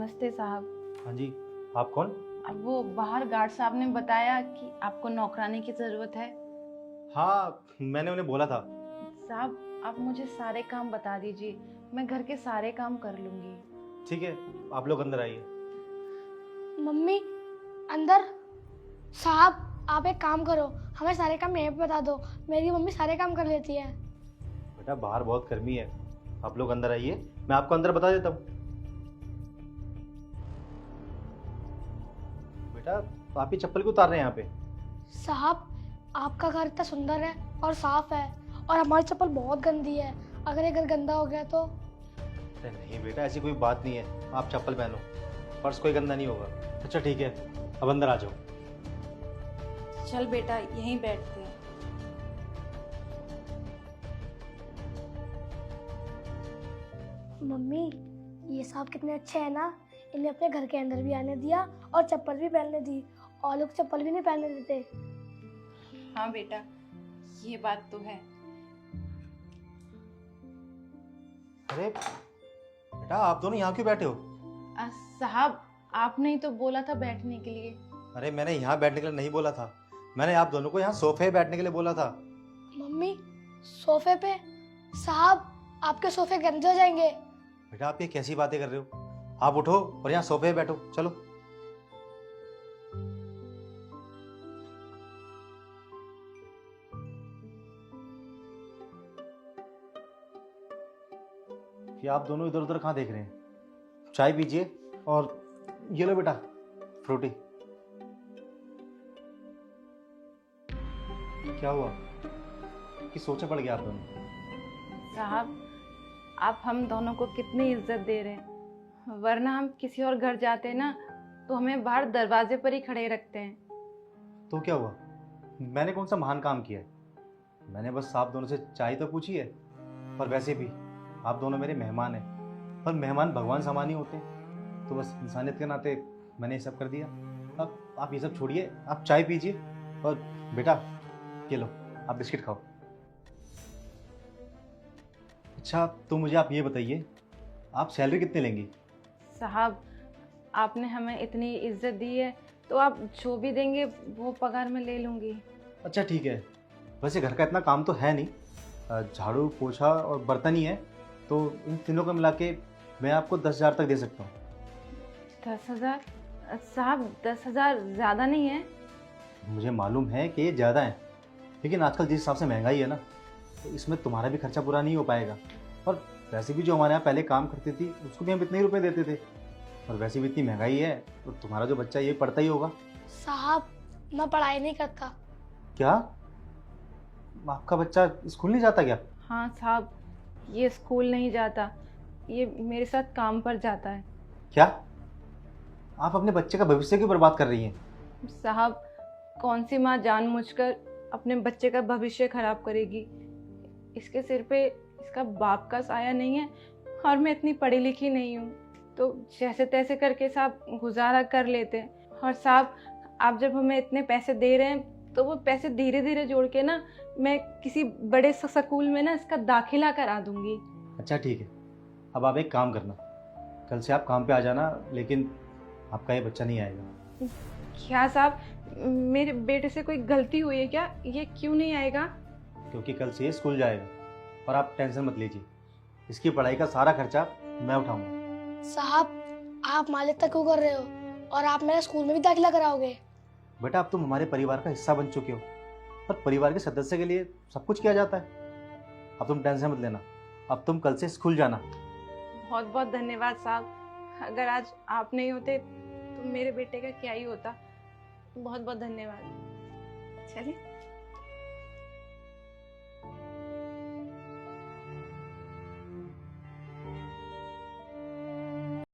नमस्ते साहब। हाँ जी, आप कौन? अब वो बाहर गार्ड साहब ने बताया कि आपको नौकरानी की ज़रूरत है। हाँ, मैंने उन्हें बोला था। साहब आप मुझे सारे काम बता दीजिए, मैं घर के सारे काम कर लूँगी। ठीक है, आप लोग अंदर आइए। मम्मी अंदर। साहब आप एक काम करो, हमें सारे काम यहीं पे बता दो, मेरी मम्मी सारे काम कर लेती है। बेटा बाहर बहुत गर्मी है, आप लोग अंदर आइए, मैं आपको अंदर बता देता हूँ। बेटा आप ये चप्पल क्यों उतार रहे हैं यहाँ पे? साहब आपका घर इतना सुंदर है और साफ है, और हमारी चप्पल बहुत गंदी है, अगर ये घर गंदा हो गया तो। अरे नहीं बेटा, ऐसी कोई बात नहीं है, आप चप्पल पहनो, फर्श कोई गंदा नहीं होगा। अच्छा ठीक है, अब अंदर आ जाओ। चल बेटा यहीं बैठते हैं। मम्मी ये साहब कितने अच्छे हैं ना, इन्हें अपने घर के अंदर भी आने दिया और चप्पल भी पहनने दी, और लोग चप्पल भी नहीं पहनने देते। हाँ बेटा, ये बात तो है। अरे बेटा आप दोनों यहाँ क्यों बैठे हो? साहब आपने ही तो बोला था बैठने के लिए। अरे मैंने यहाँ बैठने के लिए नहीं बोला था, मैंने आप दोनों को यहाँ सोफे पे बैठने के लिए बोला था। मम्मी सोफे पे? साहब आपके सोफे गंदे हो जाएंगे। बेटा आप ये कैसी बातें कर रहे हो? आप उठो और यहाँ सोफे पे बैठो, चलो। ये आप दोनों इधर उधर कहाँ देख रहे हैं? चाय पीजिए और ये लो बेटा फ्रूटी। क्या हुआ कि सोचे पड़ गया आप दोनों? साहब आप हम दोनों को कितनी इज्जत दे रहे हैं, वरना हम किसी और घर जाते ना तो हमें बाहर दरवाजे पर ही खड़े रखते हैं। तो क्या हुआ? मैंने कौन सा महान काम किया है? मैंने बस आप दोनों से चाय तो पूछी है, पर वैसे भी आप दोनों मेरे मेहमान हैं, पर मेहमान भगवान समान ही होते हैं, तो बस इंसानियत के नाते मैंने ये सब कर दिया। अब आप ये सब छोड़िए, आप चाय पीजिए और बेटा ये लो आप बिस्किट खाओ। अच्छा तो मुझे आप ये बताइए, आप सैलरी कितने लेंगी? साहब आपने हमें इतनी इज्जत दी है तो आप जो भी देंगे वो पगार में ले लूँगी। अच्छा ठीक है, वैसे घर का इतना काम तो है नहीं, झाड़ू पोछा और बर्तन ही है, तो इन तीनों को मिला के मैं आपको 10,000 तक दे सकता हूँ। 10,000? साहब 10,000 ज़्यादा नहीं है? मुझे मालूम है कि ये ज़्यादा है, लेकिन आजकल जिस हिसाब से महंगाई है ना, तो इसमें तुम्हारा भी खर्चा पूरा नहीं हो पाएगा। और वैसे भी जो हमारे यहाँ पहले काम करती थी उसको भी हम इतने ही रुपए देते थे, और वैसे भी इतनी महंगाई है तो तुम्हारा जो बच्चा ये पढ़ता ही होगा। साहब मैं पढ़ाई नहीं करता। क्या आपका बच्चा स्कूल नहीं जाता क्या? हाँ साहब, ये स्कूल नहीं जाता, ये मेरे साथ काम पर जाता है। क्या आप अपने बच्चे का भविष्य क्यों बर्बाद कर रही हैं? साहब कौन सी माँ जानबूझकर अपने बच्चे का भविष्य खराब करेगी? इसके सिर पे इसका बाप का साया नहीं है, और मैं इतनी पढ़ी लिखी नहीं हूँ, तो जैसे तैसे करके साहब गुजारा कर लेते हैं। और साहब आप जब हमें इतने पैसे दे रहे हैं तो वो पैसे धीरे धीरे जोड़ के ना मैं किसी बड़े स्कूल में ना इसका दाखिला करा दूंगी। अच्छा ठीक है, अब आप एक काम करना, कल से आप काम पे आ जाना, लेकिन आपका ये बच्चा नहीं आएगा। क्या साहब, मेरे बेटे से कोई गलती हुई है क्या? ये क्यों नहीं आएगा? क्योंकि कल से ये स्कूल जाएगा, और आप टेंशन मत लीजिए, इसकी पढ़ाई का सारा खर्चा मैं उठाऊंगा। साहब आप मालिक तक क्यों कर रहे हो, और आप मेरे स्कूल में भी दाखिला कराओगे? बेटा अब तुम हमारे परिवार का हिस्सा बन चुके हो, और परिवार के सदस्य के लिए सब कुछ किया जाता है। अब तुम टेंशन मत लेना, अब तुम कल से स्कूल जाना। बहुत बहुत धन्यवाद साहब, अगर आज आप नहीं होते तो मेरे बेटे का क्या ही होता। बहुत बहुत धन्यवाद। चलिए।